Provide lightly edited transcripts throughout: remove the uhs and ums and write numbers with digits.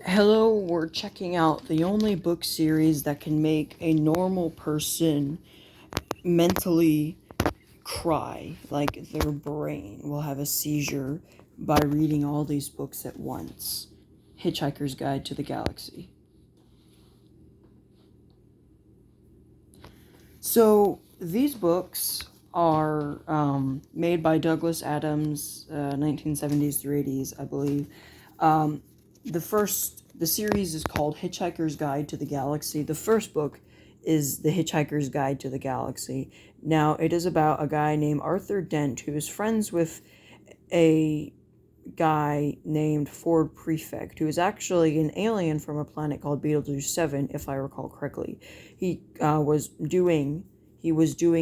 Hello, we're checking out the only book series that can make a normal person mentally cry, like their brain will have a seizure by reading all these books at once. Hitchhiker's Guide to the Galaxy. So, these books are made by Douglas Adams, 1970s through 80s, I believe. Um, the series is called Hitchhiker's Guide to the Galaxy. The first book is The Hitchhiker's Guide to the Galaxy. Now, it is about a guy named Arthur Dent who is friends with a guy named Ford Prefect, who is actually an alien from a planet called Betelgeuse 7, if I recall correctly. He was doing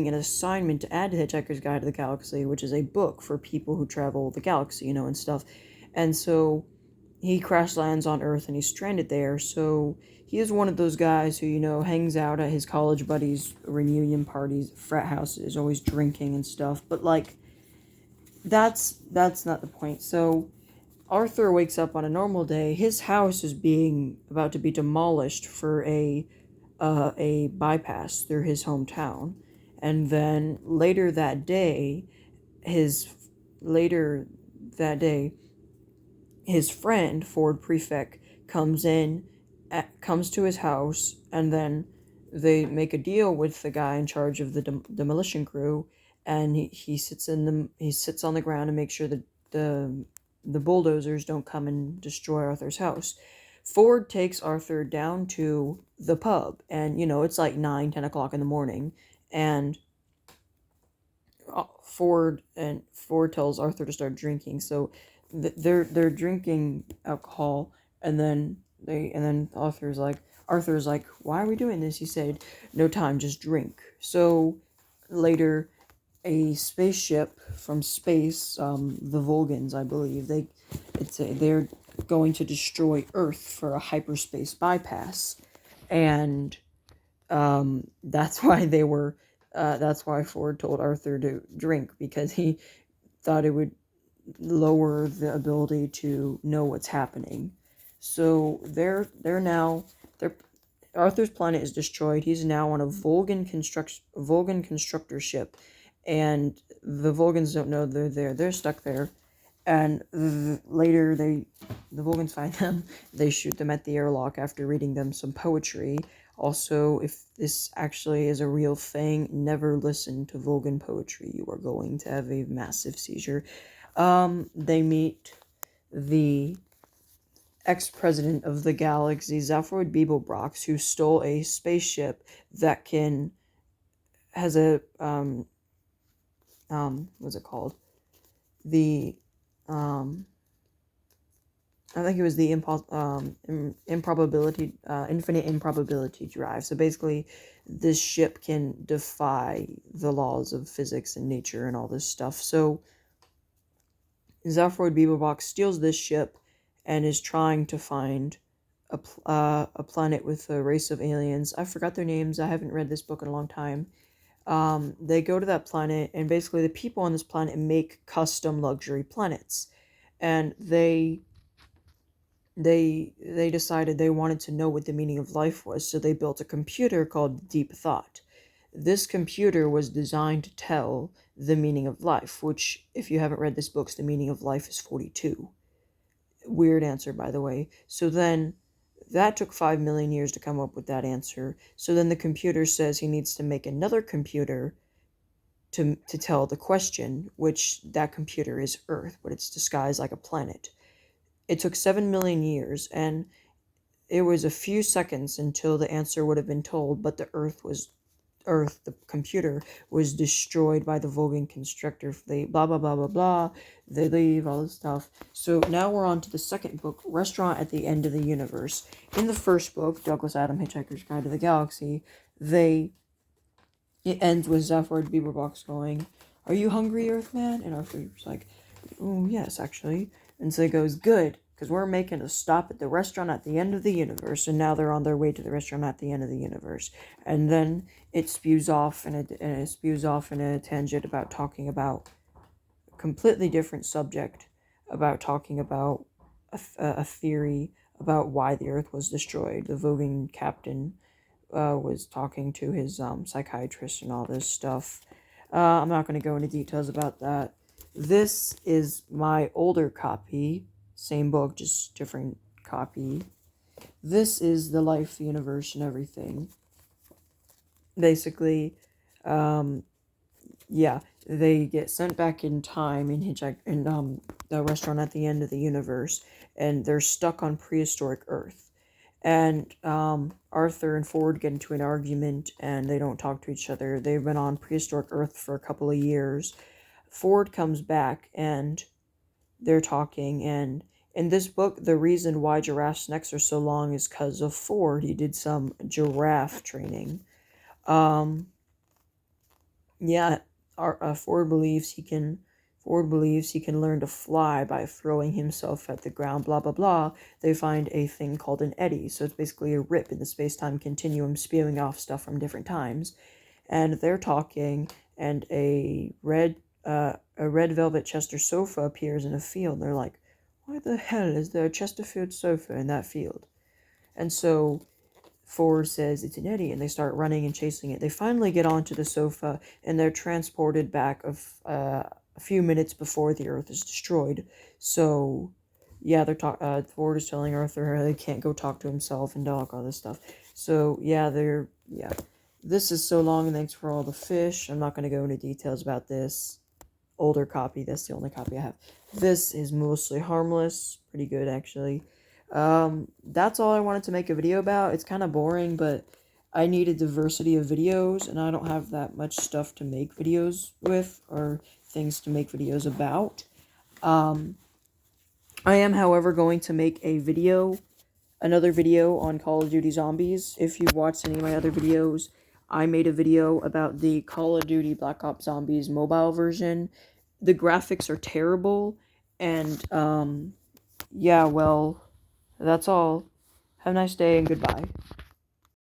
an assignment to add to Hitchhiker's Guide to the Galaxy, which is a book for people who travel the galaxy, and stuff. And so he crash lands on Earth and he's stranded there. So he is one of those guys who, hangs out at his college buddies' reunion parties, frat houses, always drinking and stuff. But that's not the point. So Arthur wakes up on a normal day. His house is being about to be demolished for a bypass through his hometown, and then his later that day, his friend Ford Prefect comes to his house, and then they make a deal with the guy in charge of the demolition crew, and he sits on the ground and makes sure that the bulldozers don't come and destroy Arthur's house. Ford takes Arthur down to the pub, and it's like 9-10 o'clock in the morning, and Ford tells Arthur to start drinking. So they're drinking alcohol, and then Arthur's like, why are we doing this? He said, no time, just drink. So later, a spaceship from space, the Vulgans, I believe, they're going to destroy Earth for a hyperspace bypass, and that's why that's why Ford told Arthur to drink, because he thought it would lower the ability to know what's happening. So they're Arthur's planet is destroyed. He's now on a Vulcan constructor ship, and the Vulcans don't know they're there. They're stuck there, and later the Vulcans find them. They shoot them at the airlock after reading them some poetry. Also, if this actually is a real thing, never listen to Vulcan poetry. You are going to have a massive seizure. They meet the ex-president of the galaxy, Zaphroid Beeblebrox, who stole a spaceship that has a what's it called? The I think it was the improbability, infinite improbability drive. So basically, this ship can defy the laws of physics and nature and all this stuff. So Zaphroid Beeblebrox steals this ship and is trying to find a planet with a race of aliens. I forgot their names. I haven't read this book in a long time. They go to that planet, and basically the people on this planet make custom luxury planets, and they decided they wanted to know what the meaning of life was, so they built a computer called Deep Thought. This computer was designed to tell the meaning of life, which, if you haven't read this book, the meaning of life is 42. Weird answer, by the way. So then, that took 5 million years to come up with that answer. So then the computer says he needs to make another computer to tell the question, which that computer is Earth, but it's disguised like a planet. It took 7 million years, and it was a few seconds until the answer would have been told, but the computer was destroyed by the Vulcan constructor. They blah blah blah blah blah. They leave, all this stuff. So now we're on to the second book, Restaurant at the End of the Universe. In the first book, Douglas Adams, Hitchhiker's Guide to the Galaxy, it ends with Zaphroid Beaverbox going, "Are you hungry, Earthman?" And Arthur's like, "Oh yes, actually." And so he goes, "Good, because we're making a stop at the restaurant at the end of the universe." And now they're on their way to the restaurant at the end of the universe. And then it spews off in a tangent about talking about a completely different subject, about talking about a theory about why the Earth was destroyed. The voguing captain was talking to his psychiatrist and all this stuff. I'm not going to go into details about that. This is my older copy. Same book, just different copy. This is the life, the universe, and everything. Basically, yeah, they get sent back in time in the restaurant at the end of the universe, and they're stuck on prehistoric Earth. And Arthur and Ford get into an argument, and they don't talk to each other. They've been on prehistoric Earth for a couple of years. Ford comes back, and they're talking, and in this book, the reason why giraffes' necks are so long is because of Ford. He did some giraffe training. Um, yeah, Ford believes he can. Ford believes he can learn to fly by throwing himself at the ground. Blah blah blah. They find a thing called an eddy, so it's basically a rip in the space-time continuum, spewing off stuff from different times. And they're talking, and a red velvet Chester sofa appears in a field. And they're like, "Why the hell is there a Chesterfield sofa in that field?" And so Ford says it's an eddy, and they start running and chasing it. They finally get onto the sofa, and they're transported back a few minutes before the Earth is destroyed. So, yeah, Ford is telling Arthur they can't go talk to himself and all this stuff. So, yeah. This is so long, and thanks for all the fish. I'm not going to go into details about this. Older copy, that's the only copy I have. This is mostly harmless. Pretty good, actually. That's all I wanted to make a video about. It's kind of boring, but I need a diversity of videos, and I don't have that much stuff to make videos with, or things to make videos about. I am, however, going to make another video on Call of Duty Zombies. If you've watched any of my other videos, I made a video about the Call of Duty Black Ops Zombies mobile version. The graphics are terrible, and, yeah, well, that's all. Have a nice day, and goodbye.